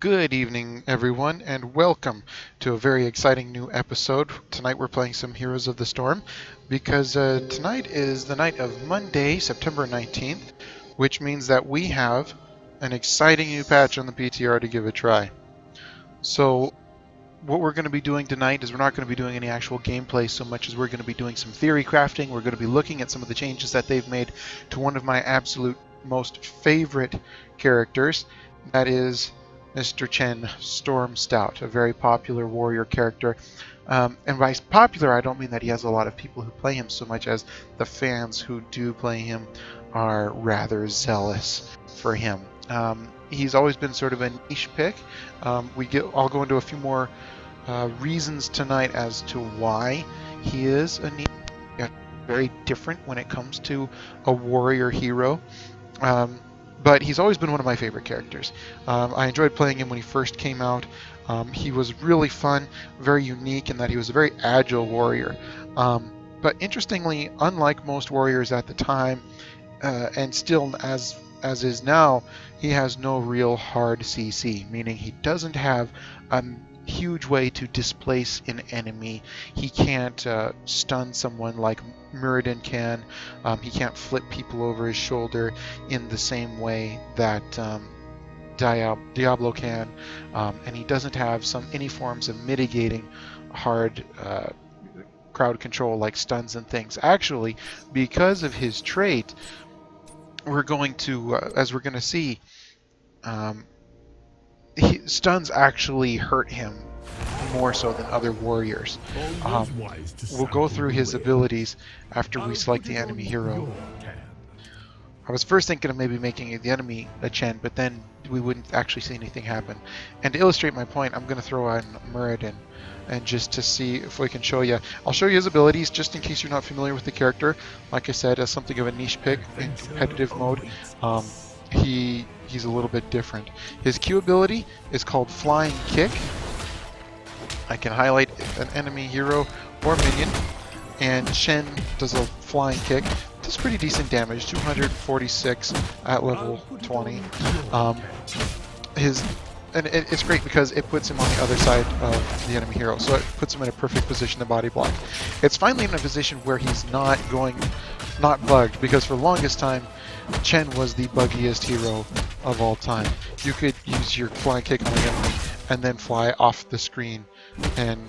Good evening, everyone, and welcome to a very exciting new episode. Tonight we're playing some Heroes of the Storm because tonight is the night of Monday, September 19th, which means that we have an exciting new patch on the PTR to give a try. So what we're going to be doing tonight is we're not going to be doing any actual gameplay so much as we're going to be doing some theory crafting. We're going to be looking at some of the changes that they've made to one of my absolute most favorite characters, that is Mr. Chen Stormstout, a very popular warrior character. And by popular, I don't mean that he has a lot of people who play him so much as the fans who do play him are rather zealous for him. He's always been sort of a niche pick. I'll go into a few more reasons tonight as to why he is a niche, very different when it comes to a warrior hero. But he's always been one of my favorite characters. I enjoyed playing him when he first came out. He was really fun, very unique in that he was a very agile warrior. But interestingly, unlike most warriors at the time, and still as is now, he has no real hard CC, meaning he doesn't have a huge way to displace an enemy. He can't stun someone like Muradin can. He can't flip people over his shoulder in the same way that Diablo can, and he doesn't have any forms of mitigating hard crowd control like stuns and things. Actually, because of his trait, we're going to, as we're going to see, stuns actually hurt him more so than other warriors. We'll go through his abilities after we select the enemy hero. I was first thinking of maybe making the enemy a Chen, but then we wouldn't actually see anything happen. And to illustrate my point, I'm going to throw on Muradin, and just to see if we can show you. I'll show you his abilities just in case you're not familiar with the character. Like I said, as something of a niche pick in competitive mode, he's a little bit different. His Q ability is called Flying Kick. I can highlight an enemy hero or minion, and Chen does a Flying Kick. Does pretty decent damage, 246 at level 20. And it's great because it puts him on the other side of the enemy hero, so it puts him in a perfect position to body block. It's finally in a position where he's not bugged, because for the longest time, Chen was the buggiest hero of all time. You could use your flying kick on the enemy and then fly off the screen and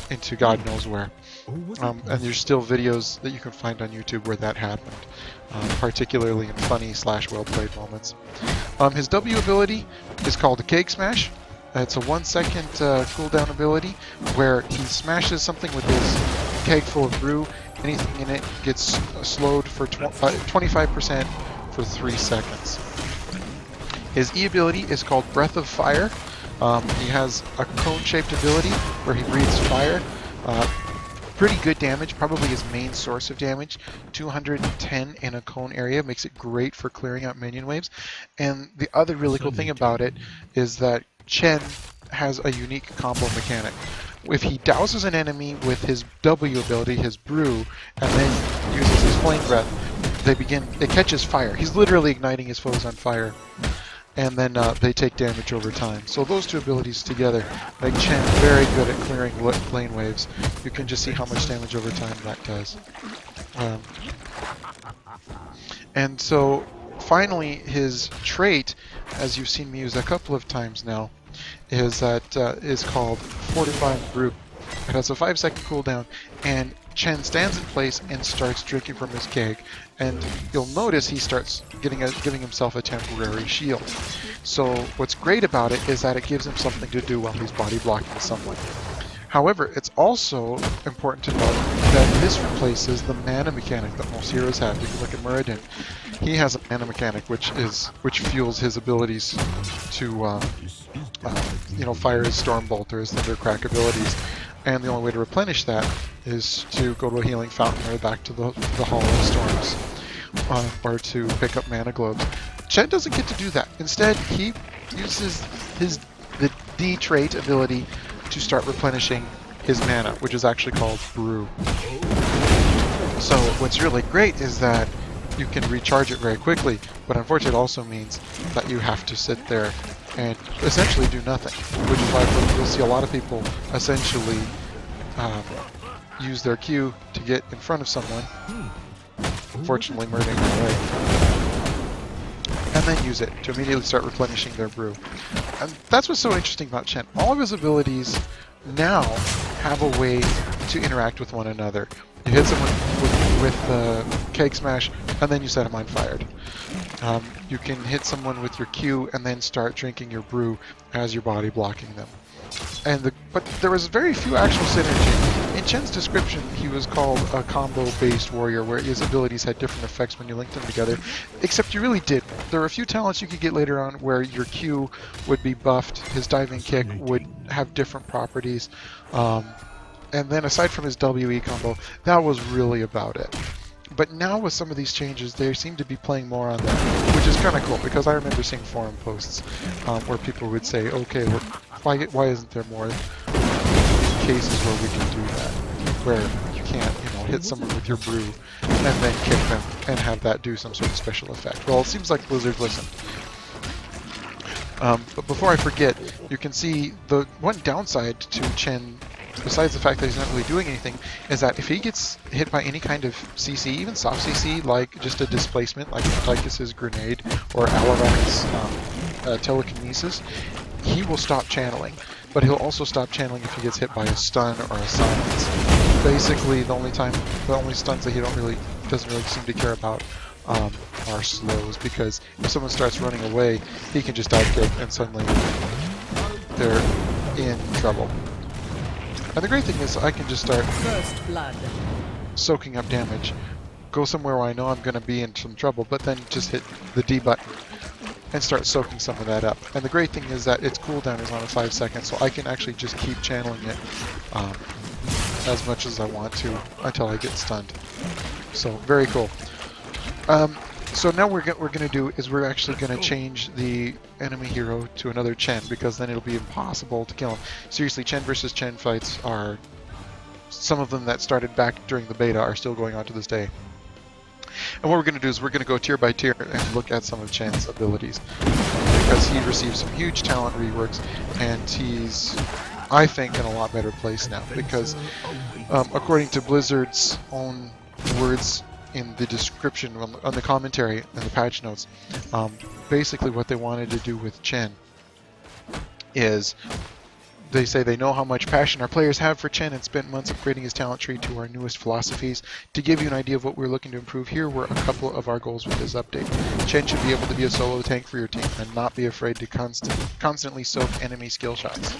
into God knows where. And there's still videos that you can find on YouTube where that happened, particularly in funny / well-played moments. His W ability is called a Cake Smash. It's a 1 second cooldown ability where he smashes something with his keg full of brew. Anything in it gets slowed for 25% for 3 seconds. His E ability is called Breath of Fire. He has a cone-shaped ability where he breathes fire. Pretty good damage, probably his main source of damage. 210 in a cone area makes it great for clearing out minion waves. And the other really cool thing about it is that Chen has a unique combo mechanic. If he douses an enemy with his W ability, his brew, and then uses his flame breath, it catches fire. He's literally igniting his foes on fire. And then they take damage over time. So those two abilities together make Chen very good at clearing lane waves. You can just see how much damage over time that does. And so finally, his trait, as you've seen me use a couple of times now, is called Fortifying Brew. It has a 5 second cooldown, and Chen stands in place and starts drinking from his keg, and you'll notice he starts giving himself a temporary shield. So what's great about it is that it gives him something to do while he's body blocking someone. However, it's also important to note that this replaces the mana mechanic that most heroes have. You can look at Muradin. He has a mana mechanic which fuels his abilities to fire his storm bolt or his thundercrack abilities. And the only way to replenish that is to go to a healing fountain or back to the Hall of Storms, or to pick up mana globes. Chen doesn't get to do that. Instead, he uses the D trait ability to start replenishing his mana, which is actually called Brew. So what's really great is that you can recharge it very quickly, but unfortunately it also means that you have to sit there and essentially do nothing, which is why you'll see a lot of people essentially use their Q to get in front of someone, unfortunately murdering their way, and then use it to immediately start replenishing their brew. And that's what's so interesting about Chen. All of his abilities now have a way to interact with one another. You hit someone with Keg Smash, and then you set them on fire. You can hit someone with your Q and then start drinking your brew as your body blocking them. But there was very few actual synergy. In Chen's description, he was called a combo-based warrior, where his abilities had different effects when you linked them together, except you really did. There were a few talents you could get later on where your Q would be buffed, his diving kick would have different properties, and then aside from his WE combo, that was really about it. But now with some of these changes, they seem to be playing more on that, which is kind of cool, because I remember seeing forum posts where people would say, okay, well, why isn't there more cases where we can do that, where you can't, hit someone with your brew and then kick them and have that do some sort of special effect. Well, it seems like Blizzard listened. But before I forget, you can see the one downside to Chen, besides the fact that he's not really doing anything, is that if he gets hit by any kind of CC, even soft CC, like just a displacement, like Tychus's grenade or Alarak's telekinesis, he will stop channeling. But he'll also stop channeling if he gets hit by a stun or a silence. Basically, the only stuns that he doesn't really seem to care about are slows, because if someone starts running away, he can just dive kick and suddenly they're in trouble. And the great thing is I can just start soaking up damage, go somewhere where I know I'm going to be in some trouble, but then just hit the D button and start soaking some of that up. And the great thing is that its cooldown is on 5 seconds, so I can actually just keep channeling it as much as I want to until I get stunned. So very cool. So now what we're going to do is we're actually going to change the enemy hero to another Chen, because then it'll be impossible to kill him. Seriously, Chen versus Chen fights are, some of them that started back during the beta are still going on to this day. And what we're going to do is we're going to go tier by tier and look at some of Chen's abilities, because he received some huge talent reworks, and he's, I think, in a lot better place now, because according to Blizzard's own words in the description on the commentary and the patch notes, basically what they wanted to do with Chen is, they say they know how much passion our players have for Chen and spent months upgrading his talent tree to our newest philosophies. To give you an idea of what we're looking to improve, here were a couple of our goals with this update. Chen should be able to be a solo tank for your team and not be afraid to constantly soak enemy skill shots.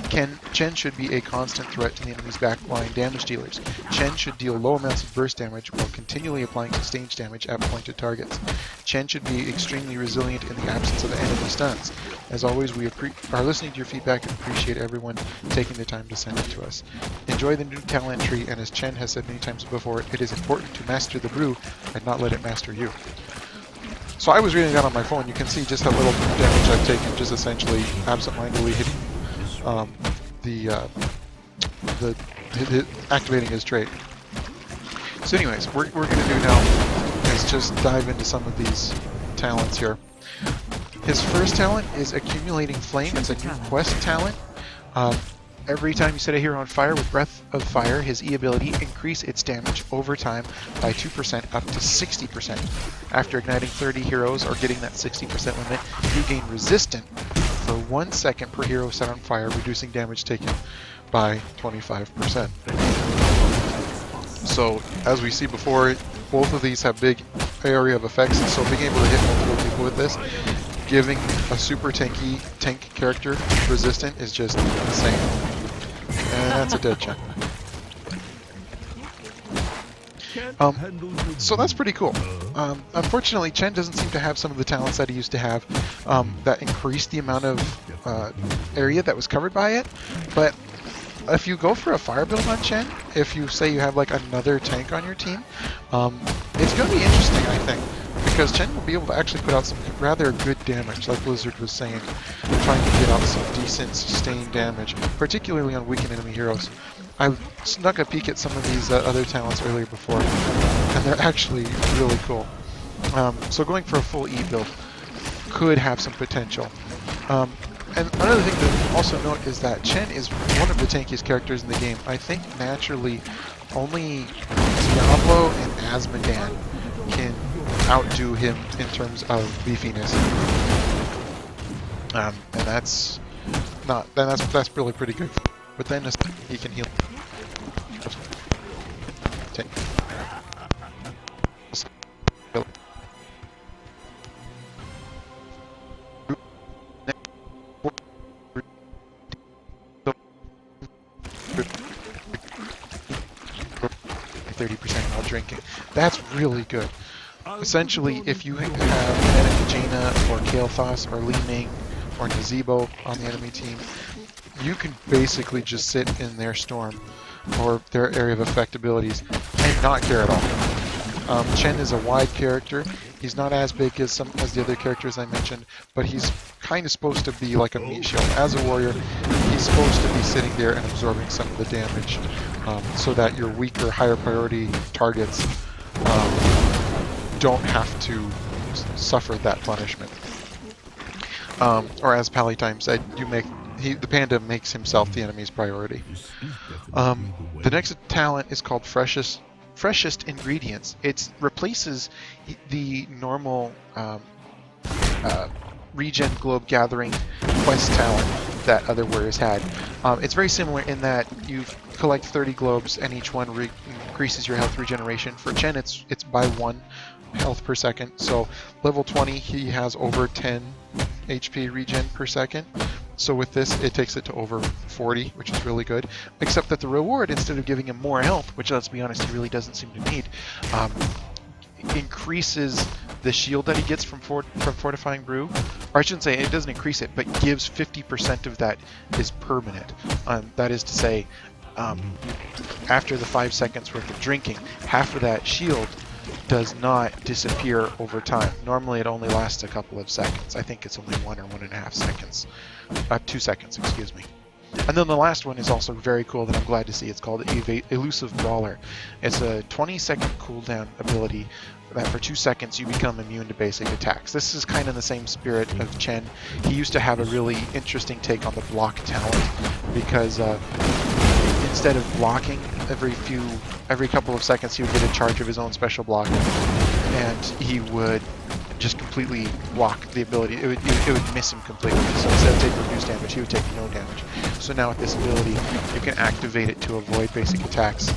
Chen should be a constant threat to the enemy's backline damage dealers. Chen should deal low amounts of burst damage while continually applying sustained damage at pointed targets. Chen should be extremely resilient in the absence of enemy stuns. As always, we are listening to your feedback and appreciate everyone taking the time to send it to us. Enjoy the new talent tree, and as Chen has said many times before, it is important to master the brew and not let it master you. So I was reading that on my phone. You can see just how little damage I've taken, just essentially absent-mindedly hitting activating his trait. So anyways, what we're going to do now is just dive into some of these talents here. His first talent is Accumulating Flame. It's a new quest talent. Every time you set a hero on fire with Breath of Fire, his E ability increase its damage over time by 2% up to 60%. After igniting 30 heroes or getting that 60% limit, you gain resistant for 1 second per hero set on fire, reducing damage taken by 25%. So, as we see before, both of these have big area of effects, and so being able to hit multiple people with this, giving a super tank character resistant is just insane. And that's a dead Chen. So that's pretty cool. Unfortunately, Chen doesn't seem to have some of the talents that he used to have that increased the amount of area that was covered by it. But if you go for a fire build on Chen, if you say you have like another tank on your team, it's going to be interesting, I think. Because Chen will be able to actually put out some rather good damage, like Blizzard was saying, trying to get out some decent sustained damage, particularly on weakened enemy heroes. I snuck a peek at some of these other talents earlier before, and they're actually really cool. So going for a full E build could have some potential. And another thing to also note is that Chen is one of the tankiest characters in the game. I think naturally only Diablo and Asmodan can outdo him in terms of beefiness. And that's really pretty good. But then he can heal. 30% while drinking. That's really good. Essentially, if you have an enemy Jaina or Kael'thas or Li Ming or Nazebo on the enemy team, you can basically just sit in their storm or their area of effect abilities and not care at all. Chen is a wide character. He's not as big as the other characters I mentioned, but he's kind of supposed to be like a meat shield. As a warrior, he's supposed to be sitting there and absorbing some of the damage, so that your weaker, higher priority targets don't have to suffer that punishment. Or as Palatime said, the panda makes himself the enemy's priority. The next talent is called Freshest Ingredients. It replaces the normal regen globe gathering quest talent that other warriors had. It's very similar in that you collect 30 globes and each one increases your health regeneration. For Chen, it's by 1 health per second. So level 20, he has over 10 HP regen per second. So with this, it takes it to over 40, which is really good. Except that the reward, instead of giving him more health, which let's be honest, he really doesn't seem to need, increases the shield that he gets from Fortifying Brew. Or I shouldn't say it doesn't increase it, but gives 50% of that is permanent. That is to say, after the 5 seconds worth of drinking, half of that shield does not disappear over time. Normally it only lasts a couple of seconds. I think it's only 1 or 1.5 seconds. 2 seconds, excuse me. And then the last one is also very cool that I'm glad to see. It's called Elusive Brawler. It's a 20-second cooldown ability that for 2 seconds you become immune to basic attacks. This is kind of the same spirit of Chen. He used to have a really interesting take on the block talent because instead of blocking every couple of seconds, he would get a charge of his own special block, and he would just completely block the ability. It would miss him completely. So instead of taking reduced damage, he would take no damage. So now with this ability, you can activate it to avoid basic attacks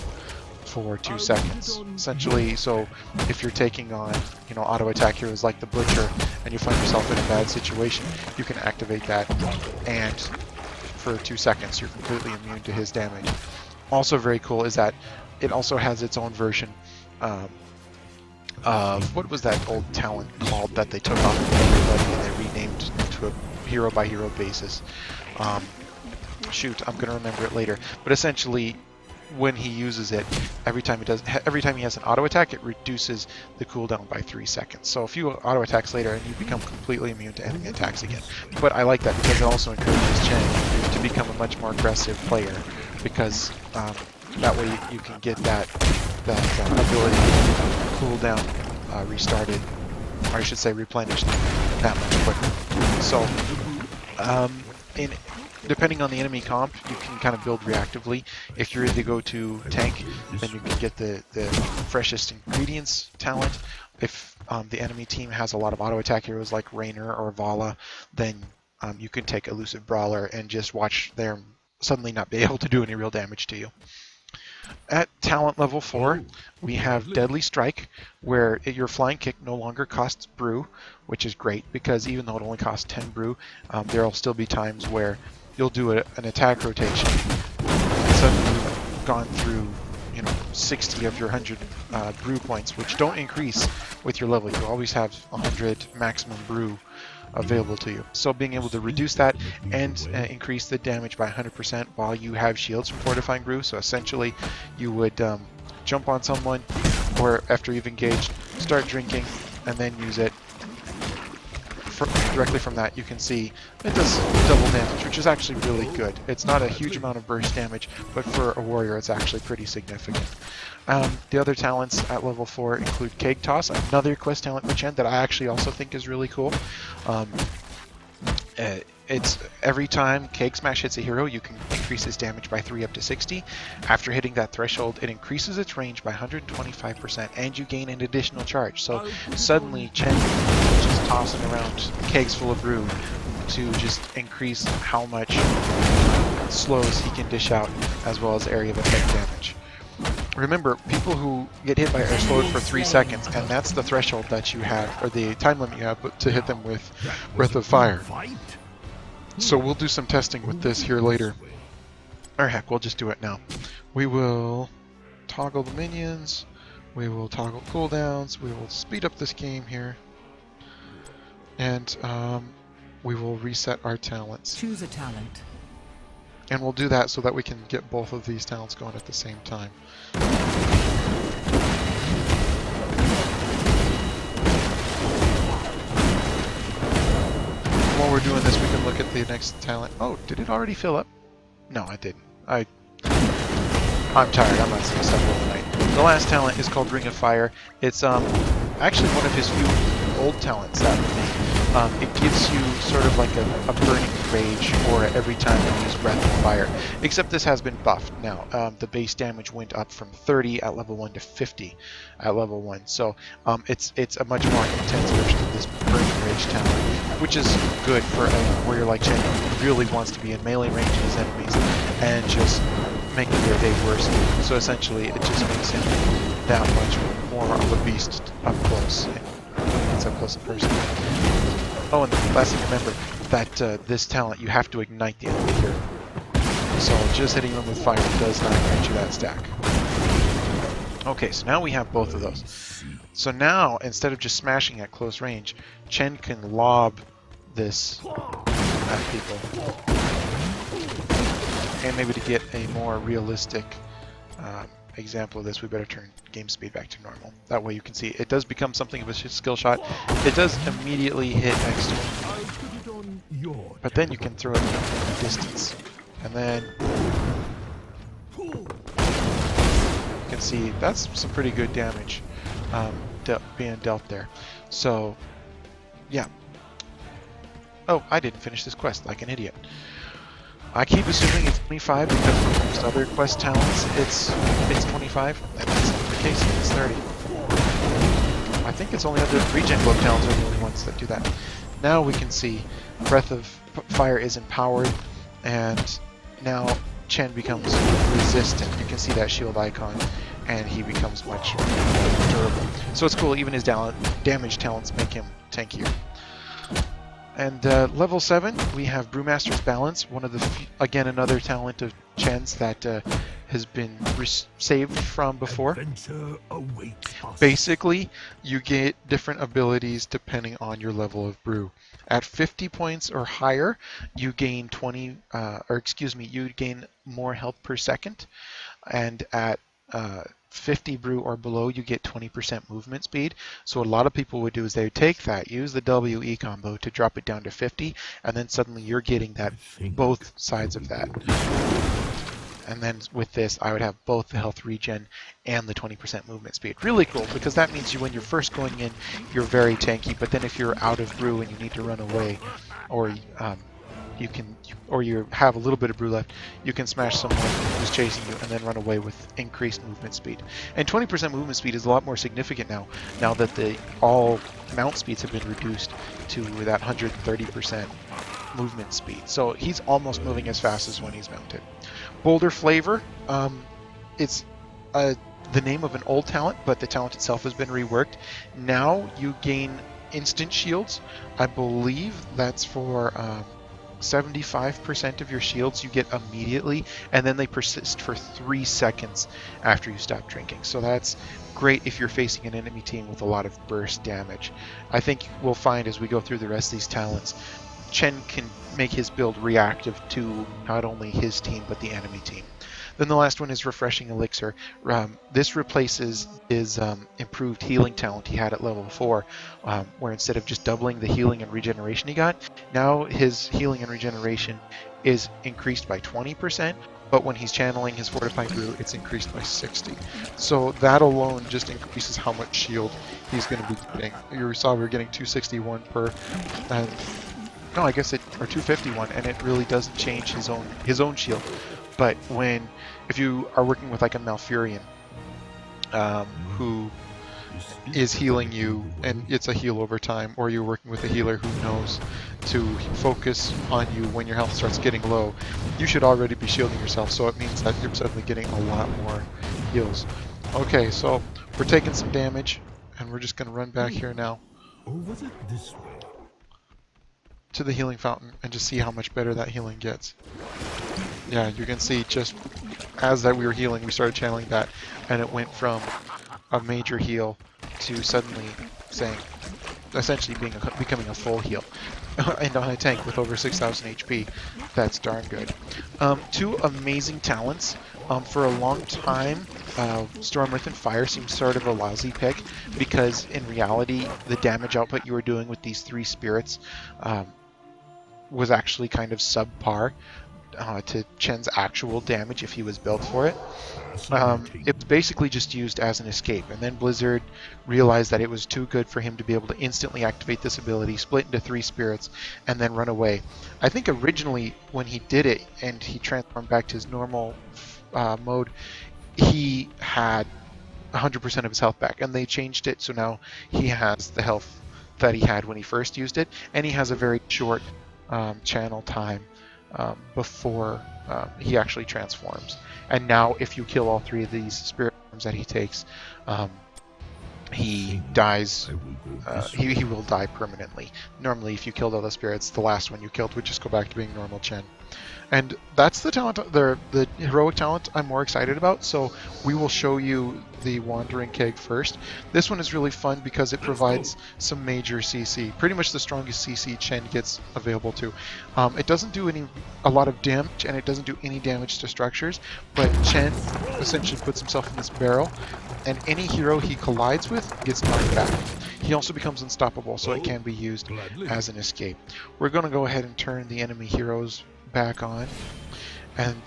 for 2 seconds. Essentially, so if you're taking on, auto attack heroes like the Butcher, and you find yourself in a bad situation, you can activate that, and for 2 seconds, you're completely immune to his damage. Also very cool is that it also has its own version of what was that old talent called that they took off of everybody and they renamed to a hero by hero basis. Shoot, I'm gonna remember it later. But essentially, when he uses it, every time he has an auto attack, it reduces the cooldown by 3 seconds. So a few auto attacks later, and you become completely immune to enemy attacks again. But I like that because it also encourages Chen to become a much more aggressive player, because that way you can get that ability to cooldown restarted, or I should say replenished, that much quicker. So depending on the enemy comp, you can kind of build reactively. If you're the go-to tank, then you can get the Freshest Ingredients talent. If the enemy team has a lot of auto attack heroes like Raynor or Vala, then you can take Elusive Brawler and just watch them suddenly not be able to do any real damage to you. At talent level 4, we have Deadly Strike, where your flying kick no longer costs brew, which is great because even though it only costs 10 brew, there will still be times where you'll do an attack rotation and suddenly you've gone through 60 of your 100 brew points, which don't increase with your level. You always have 100 maximum brew available to you. So being able to reduce that and increase the damage by 100% while you have shields from Fortifying Brew. So essentially you would jump on someone, or after you've engaged, start drinking and then use it. Directly from that you can see it does double damage, which is actually really good. It's not a huge amount of burst damage, but for a warrior it's actually pretty significant. The other talents at level 4 include Keg Toss, another quest talent for Chen that I actually also think is really cool. it's every time Keg Smash hits a hero, you can increase his damage by 3 up to 60. After hitting that threshold, it increases its range by 125%, and you gain an additional charge. So suddenly, Chen is just tossing around kegs full of brew to just increase how much slows he can dish out, as well as area of effect damage. Remember, people who get hit by are slowed for 3 seconds, and that's the threshold that you have, or the time limit you have to hit them with Breath of Fire. So we'll do some testing with this here later. Or heck, we'll just do it now. We will toggle the minions, we will toggle cooldowns, we will speed up this game here, and we will reset our talents. Choose a talent. And we'll do that so that we can get both of these talents going at the same time. While we're doing this, we can look at the next talent. Oh, did it already fill up? No, I didn't. I'm tired. I'm not seeing stuff all night. The last talent is called Ring of Fire. It's actually one of his few old talents that remain. It gives you sort of like a burning rage aura every time you use Breath of Fire. Except this has been buffed now. The base damage went up from 30 at level 1 to 50 at level 1. So it's a much more intense version of this burning rage talent, which is good for a warrior like Chen who really wants to be in melee range of his enemies and just making their day worse. So essentially, it just makes him that much more of a beast up close. When it's up close in person. Oh, and the last thing, remember that this talent, you have to ignite the enemy here. So just hitting them with fire does not grant you that stack. Okay, so now we have both of those. So now, instead of just smashing at close range, Chen can lob this at people. And maybe to get a more realistic example of this, we better turn game speed back to normal. That way you can see it does become something of a skill shot. It does immediately hit next to him. But then you can throw it from a distance. And then you can see that's some pretty good damage being dealt there. So, yeah. Oh, I didn't finish this quest like an idiot. I keep assuming it's 25 because for most other quest talents it's 25, and that's not the case, it's 30. I think it's only other regen book talents are the only ones that do that. Now we can see Breath of Fire is empowered, and now Chen becomes resistant. You can see that shield icon, and he becomes much more durable. So it's cool, even his damage talents make him tankier. And level 7, we have Brewmaster's Balance, one of the, again, another talent of Chen's that has been saved from before. Basically, you get different abilities depending on your level of brew. At 50 points or higher, you gain you gain more health per second, and at 50 brew or below, you get 20% movement speed. So what a lot of people would do is they would take that, use the WE combo to drop it down to 50, and then suddenly you're getting that both sides of that. And then with this, I would have both the health regen and the 20% movement speed. Really cool, because that means when you're first going in, you're very tanky, but then if you're out of brew and you need to run away, or you have a little bit of brew left, you can smash someone who's chasing you and then run away with increased movement speed. And 20% movement speed is a lot more significant now that all mount speeds have been reduced to that 130% movement speed. So he's almost moving as fast as when he's mounted. Boulder Flavor, it's the name of an old talent, but the talent itself has been reworked. Now you gain instant shields. I believe that's for 75% of your shields you get immediately, and then they persist for 3 seconds after you stop drinking. So that's great if you're facing an enemy team with a lot of burst damage. I think we'll find as we go through the rest of these talents, Chen can make his build reactive to not only his team but the enemy team. Then the last one is Refreshing Elixir. This replaces his improved healing talent he had at level 4, where instead of just doubling the healing and regeneration he got, now his healing and regeneration is increased by 20%, but when he's channeling his Fortified Brew, it's increased by 60. So that alone just increases how much shield he's going to be getting. You saw we were getting 261 per, and no, I guess or 251, and it really doesn't change his own shield. But if you are working with like a Malfurion, who is healing you, and it's a heal over time, or you're working with a healer who knows to focus on you when your health starts getting low, you should already be shielding yourself, so it means that you're suddenly getting a lot more heals. Okay, so we're taking some damage, and we're just going to run back here now to the healing fountain and just see how much better that healing gets. Yeah, you can see just as that we were healing, we started channeling that, and it went from a major heal to suddenly essentially becoming a full heal. And on a tank with over 6,000 HP, that's darn good. Two amazing talents. For a long time, Storm, Earth, and Fire seemed sort of a lousy pick, because in reality, the damage output you were doing with these three spirits was actually kind of subpar to Chen's actual damage if he was built for it. It's basically just used as an escape, and then Blizzard realized that it was too good for him to be able to instantly activate this ability, split into three spirits, and then run away. I think originally when he did it and he transformed back to his normal mode, he had 100% of his health back, and they changed it so now he has the health that he had when he first used it, and he has a very short channel time before he actually transforms. And now if you kill all three of these spirit forms that he takes, he dies. He will die permanently. Normally if you killed all the spirits, the last one you killed would just go back to being normal Chen. And that's the talent, the heroic talent I'm more excited about, so we will show you the Wandering Keg first. This one is really fun because it provides some major CC, pretty much the strongest CC Chen gets available to. It doesn't do a lot of damage, and it doesn't do any damage to structures, but Chen essentially puts himself in this barrel, and any hero he collides with gets knocked back. He also becomes unstoppable, so it can be used as an escape. We're going to go ahead and turn the enemy heroes back on, and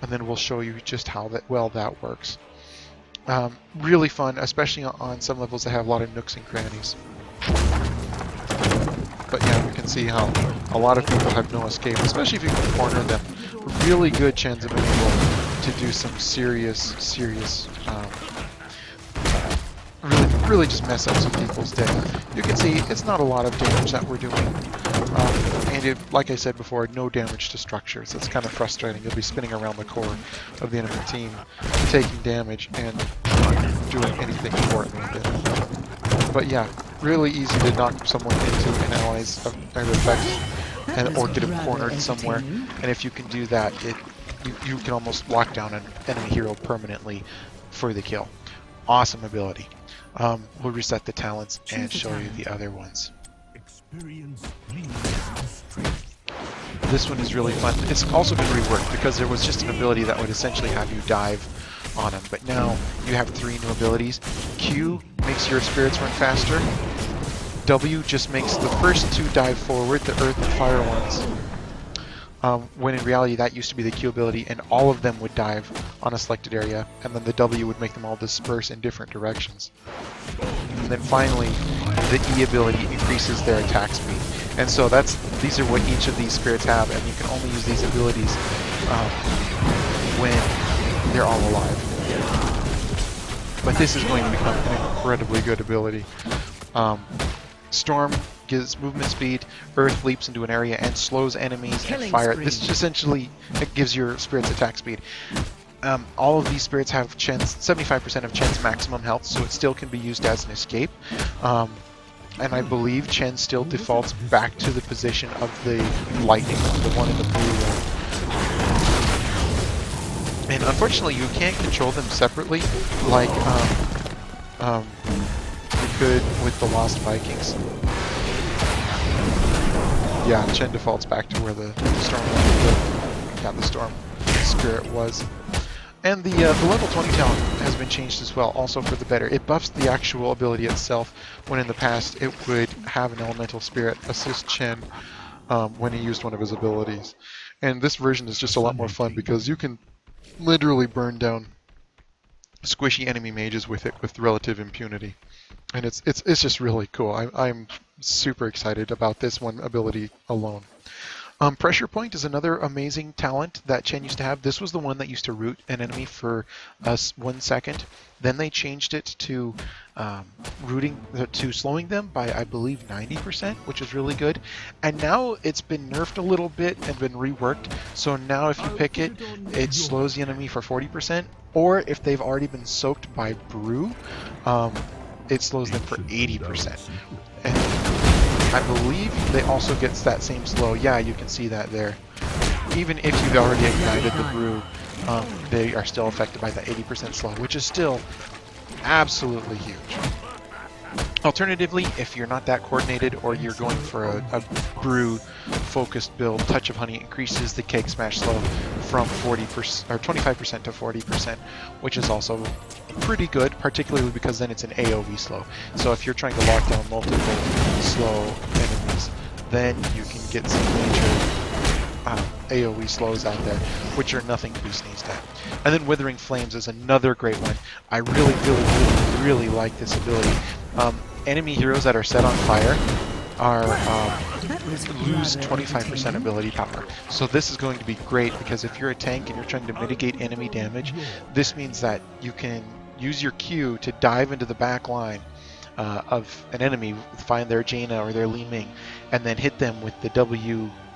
then we'll show you just how well that works. Really fun, especially on some levels that have a lot of nooks and crannies. But yeah, we can see how a lot of people have no escape, especially if you can corner them. Really good Chens have been able to do some serious really just mess up some people's day. You can see it's not a lot of damage that we're doing. And like I said before, no damage to structures. It's kind of frustrating. You'll be spinning around the core of the enemy team, taking damage and not doing anything important with it. But yeah, really easy to knock someone into an ally's effects, or get him cornered somewhere. And if you can do that, you can almost lock down an enemy hero permanently for the kill. Awesome ability. We'll reset the talents and show you the other ones. This one is really fun. It's also been reworked because there was just an ability that would essentially have you dive on them, but now you have three new abilities. Q makes your spirits run faster. W just makes the first two dive forward, the earth and fire ones. When in reality that used to be the Q ability, and all of them would dive on a selected area, and then the W would make them all disperse in different directions. And then finally, the E ability increases their attack speed. And so these are what each of these spirits have, and you can only use these abilities when they're all alive. But this is going to become an incredibly good ability. Storm gives movement speed, Earth leaps into an area and slows enemies, and Fire. This essentially gives your spirits attack speed. All of these spirits have 75% of Chen's maximum health, so it still can be used as an escape. And I believe Chen still defaults back to the position of the lightning one, the one in the blue one. And unfortunately, you can't control them separately like you could with the Lost Vikings. Yeah, Chen defaults back to where the storm spirit was. And the level 20 talent has been changed as well, also for the better. It buffs the actual ability itself, when in the past it would have an elemental spirit assist Chen when he used one of his abilities. And this version is just a lot more fun because you can literally burn down squishy enemy mages with it with relative impunity. and it's just really cool. I'm super excited about this one ability alone. Pressure Point is another amazing talent that Chen used to have. This was the one that used to root an enemy for 1 second. Then they changed it to slowing them by, I believe, 90%, which is really good. And now it's been nerfed a little bit and been reworked. So now if you pick it, it slows the enemy for 40%. Or if they've already been soaked by brew, it slows them for 80%. And I believe they also gets that same slow. Yeah, you can see that there. Even if you've already ignited the brew, they are still affected by that 80% slow, which is still absolutely huge. Alternatively, if you're not that coordinated or you're going for a brew focused build, Touch of Honey increases the cake smash slow from 40% or 25% to 40%, which is also pretty good, particularly because then it's an AoE slow. So if you're trying to lock down multiple slow enemies, then you can get some major AoE slows out there, which are nothing to be sneezed at. And then Withering Flames is another great one. I really like this ability. Enemy heroes that are set on fire are lose 25% ability power. So this is going to be great because if you're a tank and you're trying to mitigate enemy damage, this means that you can use your Q to dive into the back line of an enemy, find their Jaina or their Li Ming, and then hit them with the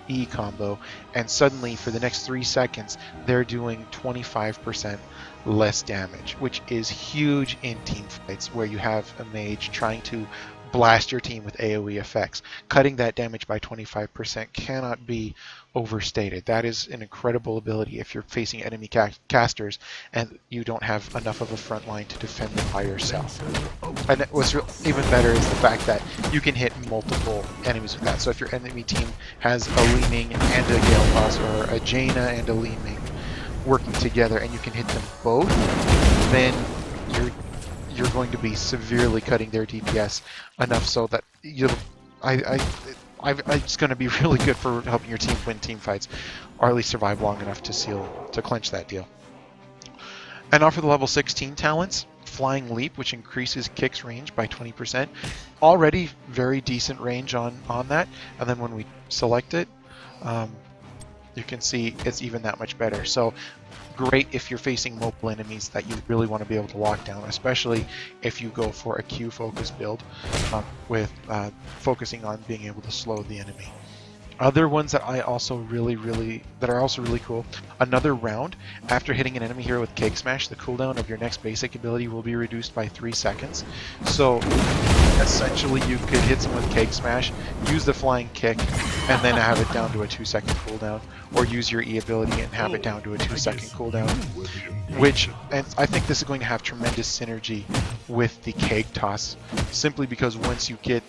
WE combo, and suddenly for the next 3 seconds they're doing 25% less damage, which is huge in team fights where you have a mage trying to blast your team with AoE effects. Cutting that damage by 25% cannot be overstated. That is an incredible ability if you're facing enemy casters and you don't have enough of a front line to defend them by yourself. And what's even better is the fact that you can hit multiple enemies with that. So if your enemy team has a Li Ming and a Gale Toss, or a Jaina and a Li Ming working together, and you can hit them both, then you're going to be severely cutting their DPS enough so that it's going to be really good for helping your team win team fights, or at least survive long enough to clinch that deal. And now for the level 16 talents, Flying Leap, which increases Kick's range by 20%. Already very decent range on that, and then when we select it, you can see it's even that much better. So great if you're facing mobile enemies that you really want to be able to lock down, especially if you go for a Q focus build with focusing on being able to slow the enemy. Other ones that I also that are also really cool. Another round after hitting an enemy hero with Cake Smash, the cooldown of your next basic ability will be reduced by 3 seconds. So essentially, you could hit someone with Cake Smash, use the flying kick, and then have it down to a 2-second cooldown, or use your E ability and have it down to a 2-second cooldown. And I think this is going to have tremendous synergy with the Cake Toss, simply because once you hit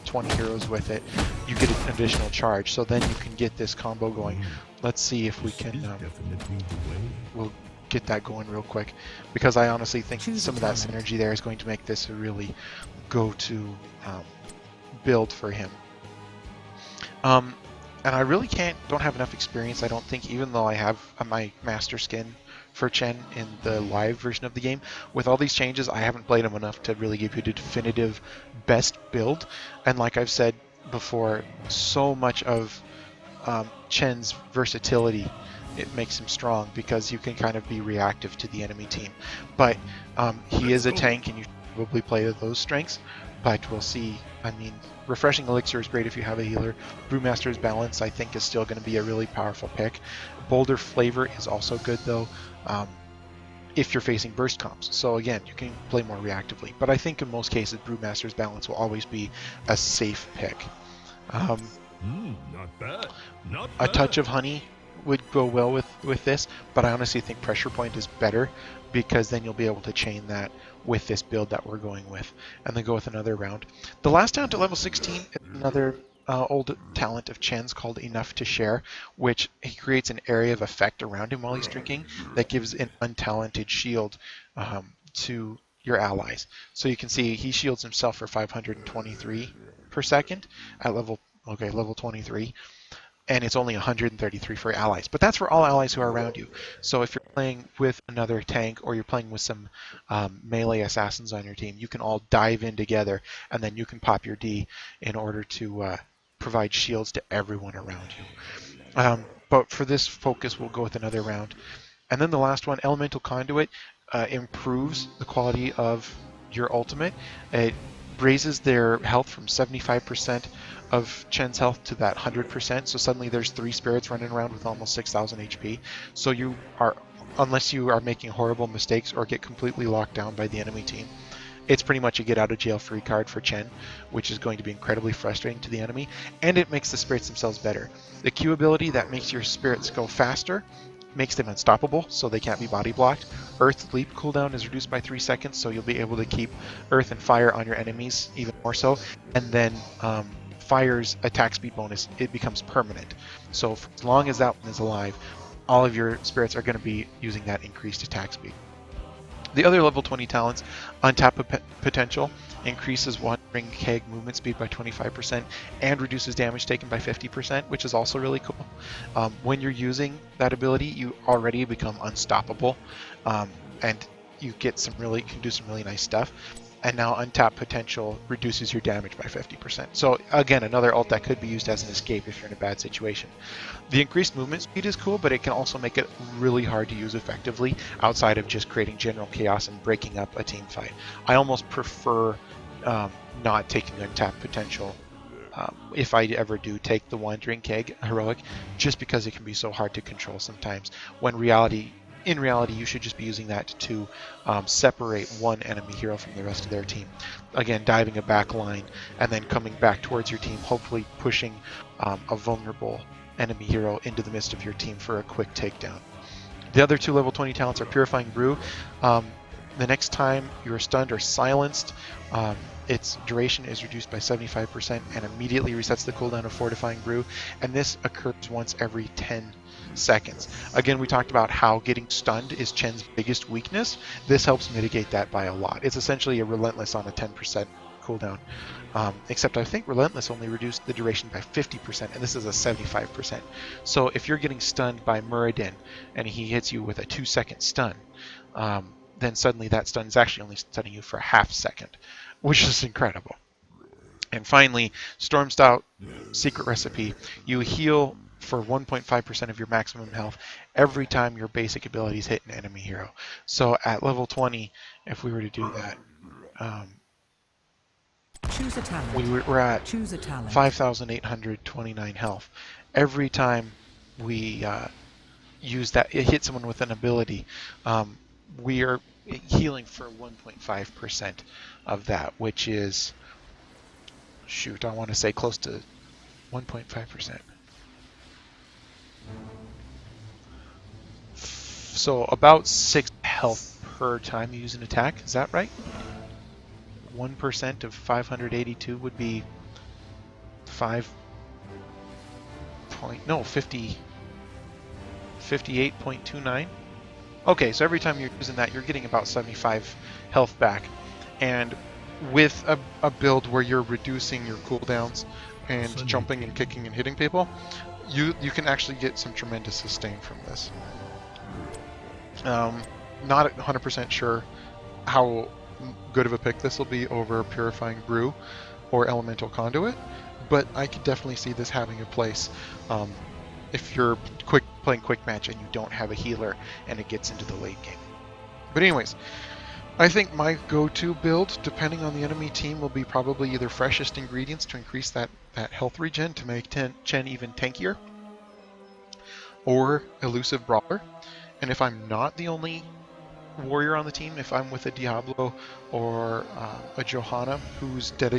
20 heroes with it, you get an additional charge. So then you can get this combo going. Let's see if we can. We'll get that going real quick, because I honestly think some of that synergy there is going to make this a really go-to build for him. And I really don't have enough experience, I don't think, even though I have my master skin for Chen in the live version of the game. With all these changes, I haven't played him enough to really give you the definitive best build. And like I've said before, so much of Chen's versatility, it makes him strong because you can kind of be reactive to the enemy team. But he is a tank, and you probably play with those strengths. But we'll see. I mean, Refreshing Elixir is great if you have a healer. Brewmaster's Balance, I think, is still going to be a really powerful pick. Boulder Flavor is also good, though, if you're facing burst comps. So again, you can play more reactively. But I think in most cases, Brewmaster's Balance will always be a safe pick. Not bad. Not bad. A Touch of Honey would go well with this, but I honestly think Pressure Point is better, because then you'll be able to chain that with this build that we're going with, and then go with another round. The last talent at level 16 is another old talent of Chen's called Enough to Share, which he creates an area of effect around him while he's drinking that gives an untalented shield to your allies. So you can see he shields himself for 523 per second at level 23. and it's only 133 for allies. But that's for all allies who are around you. So if you're playing with another tank or you're playing with some melee assassins on your team, you can all dive in together, and then you can pop your D in order to provide shields to everyone around you. But for this focus, we'll go with another round. And then the last one, Elemental Conduit, improves the quality of your ultimate. It raises their health from 75% of Chen's health to that 100%. So suddenly there's 3 spirits running around with almost 6,000 HP. So you are, unless you are making horrible mistakes or get completely locked down by the enemy team, it's pretty much a get out of jail free card for Chen, which is going to be incredibly frustrating to the enemy, and it makes the spirits themselves better. The Q ability that makes your spirits go faster makes them unstoppable, so they can't be body blocked. Earth leap cooldown is reduced by 3 seconds, so you'll be able to keep earth and fire on your enemies even more so. And then fire's attack speed bonus, it becomes permanent. So for as long as that one is alive, all of your spirits are going to be using that increased attack speed. The other level 20 talents, Untap Potential, increases Wandering Keg movement speed by 25% and reduces damage taken by 50%, which is also really cool. When you're using that ability, you already become unstoppable, and you get can do some really nice stuff. And now Untap Potential reduces your damage by 50%. So again, another ult that could be used as an escape if you're in a bad situation. The increased movement speed is cool, but it can also make it really hard to use effectively outside of just creating general chaos and breaking up a team fight. I almost prefer not taking Untap Potential if I ever do take the Wandering Keg heroic, just because it can be so hard to control sometimes, when in reality, you should just be using that to separate one enemy hero from the rest of their team. Again, diving a back line and then coming back towards your team, hopefully pushing a vulnerable enemy hero into the midst of your team for a quick takedown. The other 2 level 20 talents are Purifying Brew. The next time you're stunned or silenced, its duration is reduced by 75% and immediately resets the cooldown of Fortifying Brew, and this occurs once every 10 seconds. Again, we talked about how getting stunned is Chen's biggest weakness. This helps mitigate that by a lot. It's essentially a Relentless on a 10% cooldown, except I think Relentless only reduced the duration by 50%, and this is a 75%. So if you're getting stunned by Muradin and he hits you with a 2-second stun, then suddenly that stun is actually only stunning you for a half second, which is incredible. And finally, Stormstout secret recipe. You heal for 1.5% of your maximum health every time your basic abilities hit an enemy hero. So at level 20, if we were to do that, Choose a talent. we're at Choose a talent. 5,829 health. Every time we use that, it hit someone with an ability, we are healing for 1.5% of that, which is, shoot, I want to say close to 1.5%. So about 6 health per time you use an attack. Is that right? 1% of 582 would be 58.29. Okay, so every time you're using that, you're getting about 75 health back. And with a build where you're reducing your cooldowns and jumping and kicking and hitting people, you can actually get some tremendous sustain from this. Not 100% sure how good of a pick this will be over Purifying Brew or Elemental Conduit, but I could definitely see this having a place if you're playing quick match and you don't have a healer and it gets into the late game. But anyways, I think my go-to build, depending on the enemy team, will be probably either Freshest Ingredients to increase that health regen to make Chen even tankier, or Elusive Brawler. And if I'm not the only warrior on the team, if I'm with a Diablo or a Johanna who's the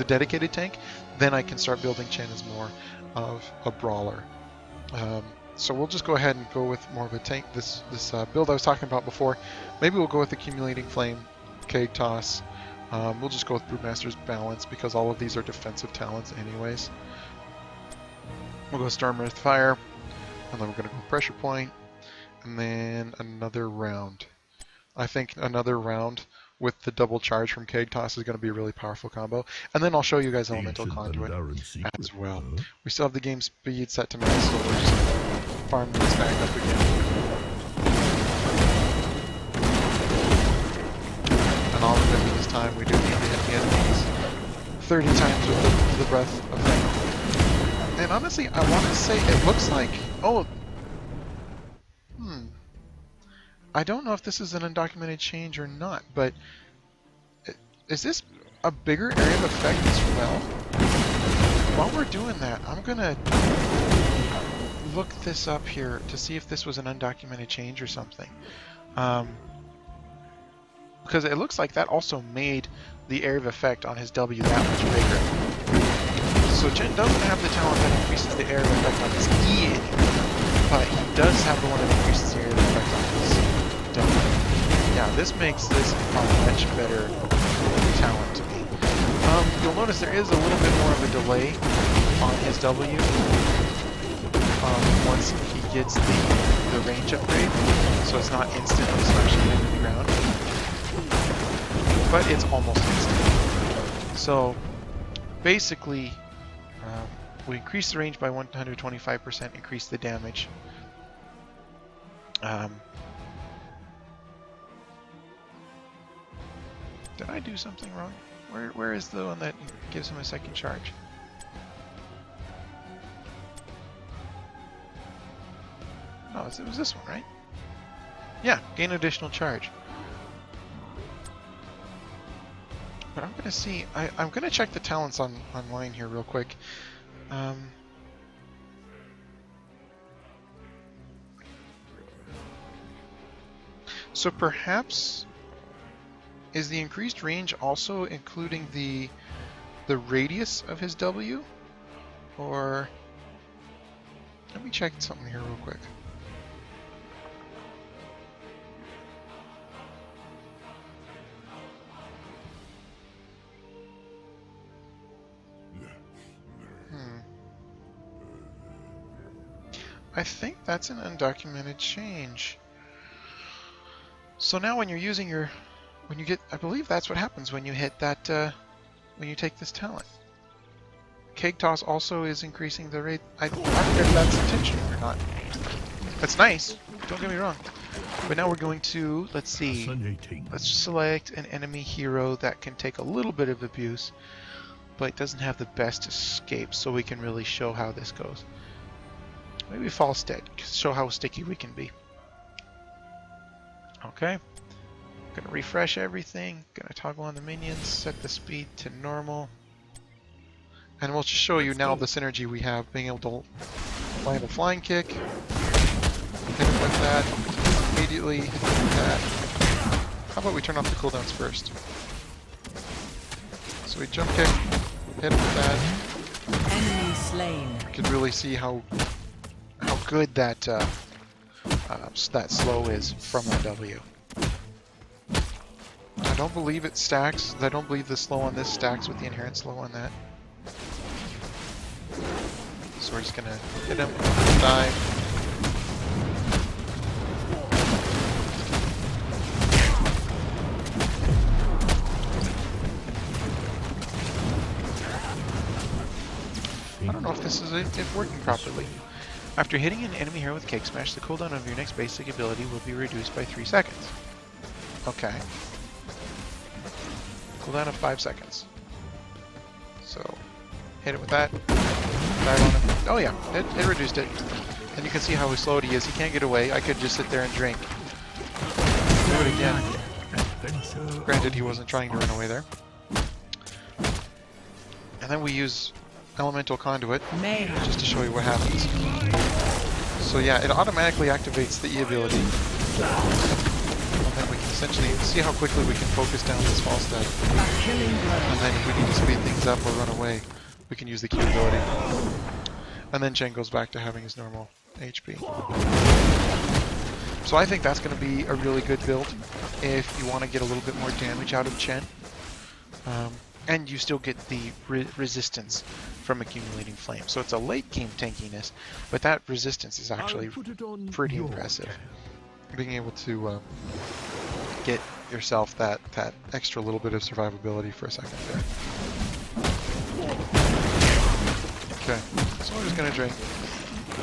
dedicated tank, then I can start building Chen as more of a brawler. So we'll just go ahead and go with more of a tank. This build I was talking about before, maybe we'll go with Accumulating Flame, Keg Toss. We'll just go with Brewmaster's Balance because all of these are defensive talents anyways. We'll go Storm, Earth, Fire, and then we're going to go Pressure Point, and then another round. I think another round with the double charge from Keg Toss is going to be a really powerful combo. And then I'll show you guys Elemental Ancient Conduit Pandaren secret, as well. huh? We still have the game speed set to max, so we're just farming this back up again. And all we're doing this time, we do need to hit the enemies 30 times with the breath effect. And honestly, I want to say it looks like... Oh! I don't know if this is an undocumented change or not, but is this a bigger area of effect as well? While we're doing that, I'm gonna look this up here to see if this was an undocumented change or something. Because it looks like that also made the area of effect on his W that much bigger. So Chen doesn't have the talent that increases the area of effect on his E anymore, but he does have the one that increases the area of effect on his W. Yeah, this makes this a much better talent to me. You'll notice there is a little bit more of a delay on his W once he gets the range upgrade, so it's not instantly smashing him into the ground, but it's almost instant. So basically, we increase the range by 125%, increase the damage. Did I do something wrong? Where is the one that gives him a second charge? No, it was this one, right? Yeah, gain additional charge. But I'm gonna see. I'm gonna check the talents online here real quick. So perhaps is the increased range also including the radius of his W? Or let me check something here real quick. I think that's an undocumented change. So now when you're using your, when you get, I believe that's what happens when you hit that, when you take this talent. Keg Toss also is increasing the rate. I wonder if that's intentional or not. That's nice, don't get me wrong. But now we're going to, let's see, let's select an enemy hero that can take a little bit of abuse, but doesn't have the best escape, so we can really show how this goes. Maybe Falstead, show how sticky we can be. Okay, gonna refresh everything, gonna toggle on the minions, set the speed to normal, and we'll just show you now the synergy we have, being able to land a flying kick, hit it with that, immediately hit it with that. How about we turn off the cooldowns first? So we jump kick, hit it with that. Enemy slain. You can really see how good that that slow is from that W. I don't believe it stacks. I don't believe the slow on this stacks with the inherent slow on that. So we're just gonna hit him, die. I don't know if this is it working properly. After hitting an enemy hero with Cake Smash, the cooldown of your next basic ability will be reduced by 3 seconds. Okay. Cooldown of 5 seconds. So, hit it with that. Dive on him. Oh yeah, it reduced it. And you can see how slow he is. He can't get away. I could just sit there and drink. Do it again. Granted, he wasn't trying to run away there. And then we use Elemental Conduit, just to show you what happens. So yeah, it automatically activates the E ability. And then we can essentially see how quickly we can focus down this fall step. And then if we need to speed things up or run away, we can use the Q ability. And then Chen goes back to having his normal HP. So I think that's going to be a really good build if you want to get a little bit more damage out of Chen. And you still get the resistance from accumulating flame. So it's a late game tankiness, but that resistance is actually pretty impressive. Being able to get yourself that extra little bit of survivability for a second there. Okay, so we're just gonna drink.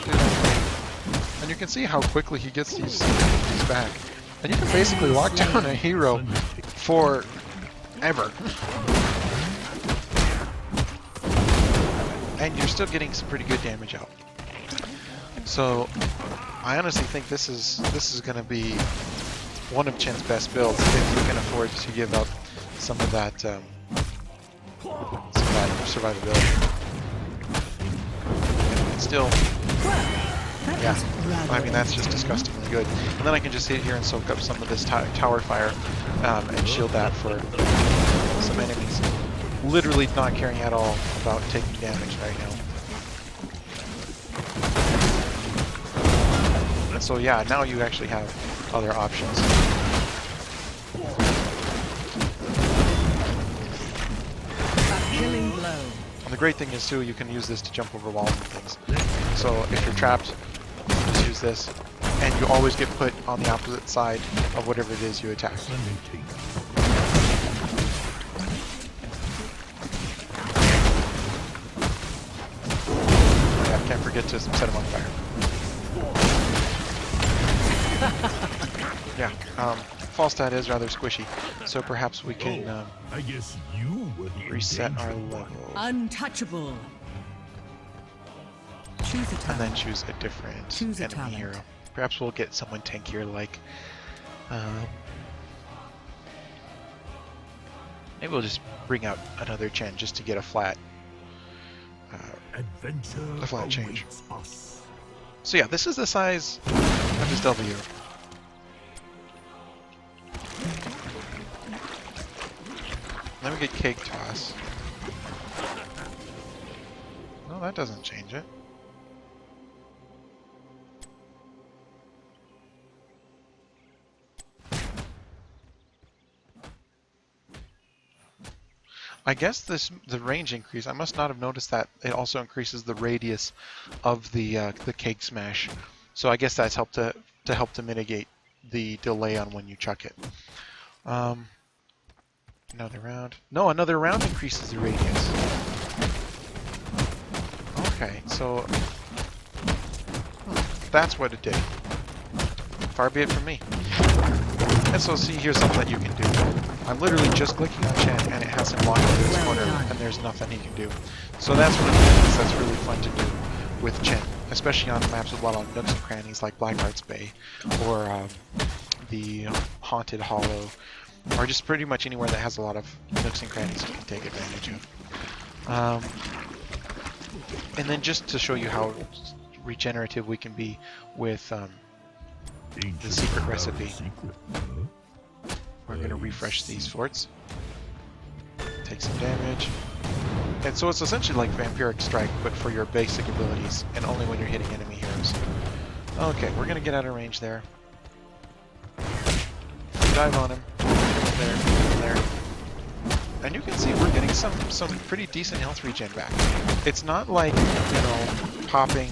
Do that. And you can see how quickly he gets these back. And you can basically lock down a hero for ever. And you're still getting some pretty good damage out. So I honestly think this is going to be one of Chen's best builds if you can afford to give up some of that survivability. And still, yeah, I mean that's just disgustingly good. And then I can just sit here and soak up some of this tower fire and shield that for some enemies. Literally not caring at all about taking damage right now. And so yeah, now you actually have other options. A killing blow. And the great thing is too, you can use this to jump over walls and things. So if you're trapped, just use this, and you always get put on the opposite side of whatever it is you attack. Can't forget to set him on fire. Yeah, Falstad is rather squishy, so perhaps we can I guess you were the reset our level. Untouchable. Choose a And talent. then choose a different Choose a enemy talent. hero. Perhaps we'll get someone tankier like... maybe we'll just bring out another Chen just to get a flat adventure flat change. awaits us. So yeah, this is the size of his W. Let me get Cake Toss. No, that doesn't change it. I guess the range increase. I must not have noticed that it also increases the radius of the cake smash. So I guess that's helped to mitigate the delay on when you chuck it. Another round. No, another round increases the radius. Okay, so that's what it did. Far be it from me. And so see, here's something that you can do. I'm literally just clicking on Chen and it has him locked into this corner and there's nothing he can do. So that's one of the things that's really fun to do with Chen, especially on maps with a lot of nooks and crannies like Blackheart's Bay or the Haunted Hollow, or just pretty much anywhere that has a lot of nooks and crannies you can take advantage of. And then just to show you how regenerative we can be with the secret recipe. We're going to refresh these forts. Take some damage. And so it's essentially like Vampiric Strike, but for your basic abilities, and only when you're hitting enemy heroes. Okay, we're going to get out of range there. Dive on him. There. And you can see we're getting some pretty decent health regen back. It's not like, popping,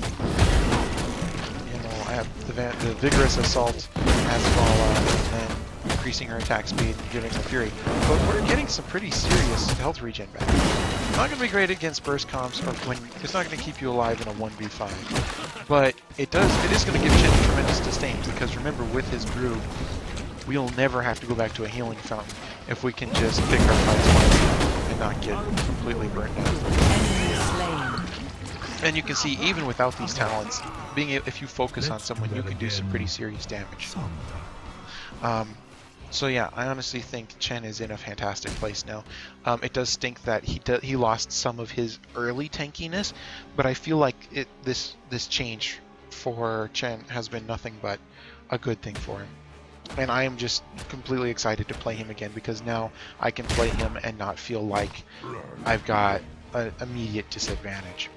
I have the Vigorous Assault as Vala, and then increasing her attack speed and giving her Fury. But we're getting some pretty serious health regen back. Not going to be great against burst comps, or when it's not going to keep you alive in a 1v5. But it is going to give Chen tremendous disdain, because remember, with his brew, we'll never have to go back to a healing fountain if we can just pick our fights once and not get completely burnt out. And you can see, even without these talents, if you focus on someone, you can do some pretty serious damage. So yeah, I honestly think Chen is in a fantastic place now. It does stink that he lost some of his early tankiness, but I feel like this change for Chen has been nothing but a good thing for him. And I am just completely excited to play him again, because now I can play him and not feel like I've got an immediate disadvantage.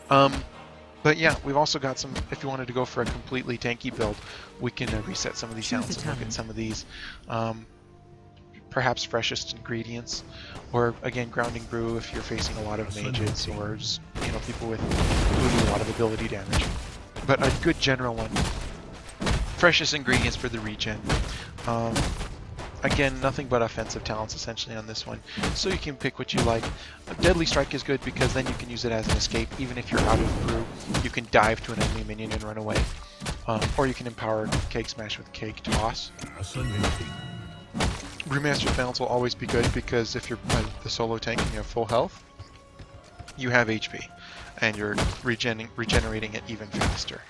But yeah, we've also got some, if you wanted to go for a completely tanky build, we can reset some of these talents and look at some of these perhaps freshest ingredients, or again, grounding brew if you're facing a lot of mages, or just, people with who do a lot of ability damage. But a good general one. Freshest ingredients for the regen. Again, nothing but offensive talents essentially on this one, so you can pick what you like. Deadly Strike is good because then you can use it as an escape. Even if you're out of brew, you can dive to an enemy minion and run away. Or you can empower Cake Smash with Cake Toss. Brewmaster's balance will always be good because if you're the solo tank and you have full health, you have HP, and you're regenerating it even faster.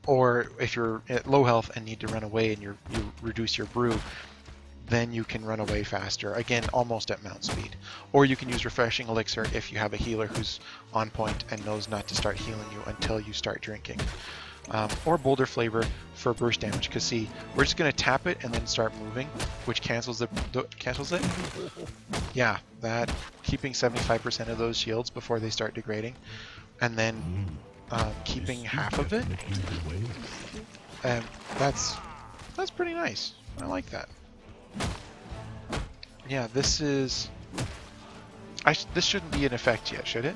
Or if you're at low health and need to run away and you reduce your brew, then you can run away faster, again almost at mount speed. Or you can use Refreshing Elixir if you have a healer who's on point and knows not to start healing you until you start drinking. Or Boulder Flavor for burst damage, because see, we're just going to tap it and then start moving, which cancels it. Yeah, that keeping 75% of those shields before they start degrading, and then keeping half of it. That's pretty nice. I like that. Yeah, this shouldn't be in effect yet, should it?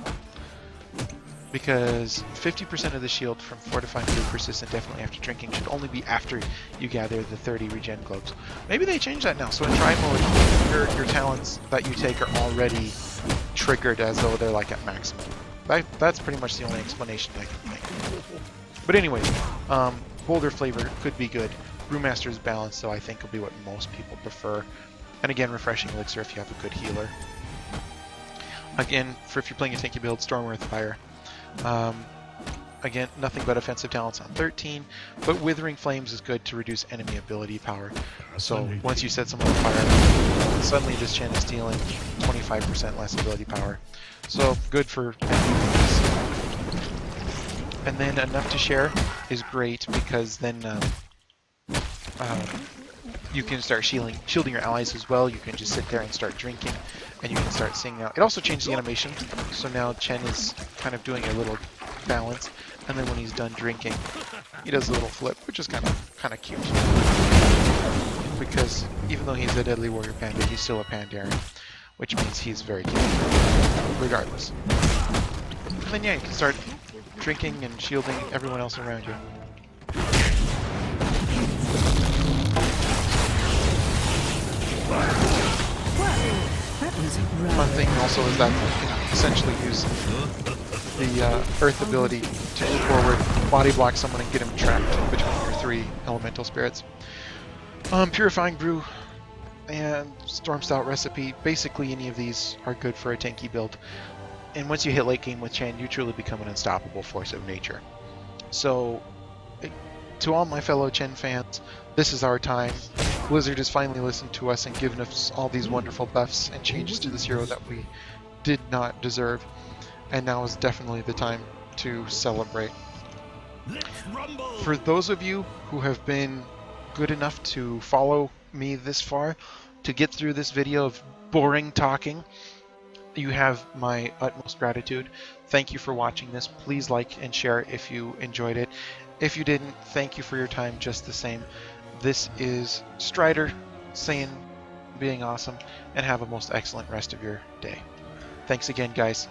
Because 50% of the shield from Fortifying Food persistent definitely after drinking should only be after you gather the 30 regen globes. Maybe they changed that now, so in try mode, your talents that you take are already triggered as though they're like at maximum. That's pretty much the only explanation I can think. But anyways, Boulder Flavor could be good. Brewmaster's balance, though, I think will be what most people prefer. And again, Refreshing Elixir if you have a good healer. Again, for if you're playing a tanky build, Stormworth Fire. Again, nothing but offensive talents on 13, but Withering Flames is good to reduce enemy ability power. So once you set someone on fire, suddenly this Chen is dealing 25% less ability power. So good for enemies. And then Enough to Share is great because then you can start shielding your allies as well. You can just sit there and start drinking, and you can start singing out. It also changed the animation, so now Chen is kind of doing a little balance, and then when he's done drinking, he does a little flip, which is kind of cute. Because even though he's a Deadly Warrior Panda, he's still a Pandaren, which means he's very cute, regardless. And then yeah, you can start drinking and shielding everyone else around you. Fun thing also is that you can essentially use the Earth ability to move forward, body block someone, and get him trapped between your 3 elemental spirits. Purifying Brew and Stormstout Recipe, basically any of these are good for a tanky build. And once you hit late game with Chen, you truly become an unstoppable force of nature. So, to all my fellow Chen fans, this is our time. Blizzard has finally listened to us and given us all these wonderful buffs and changes to this hero that we did not deserve. And now is definitely the time to celebrate. For those of you who have been good enough to follow me this far, to get through this video of boring talking, you have my utmost gratitude. Thank you for watching this. Please like and share if you enjoyed it. If you didn't, thank you for your time just the same. This is Strider saying being awesome, and have a most excellent rest of your day. Thanks again, guys.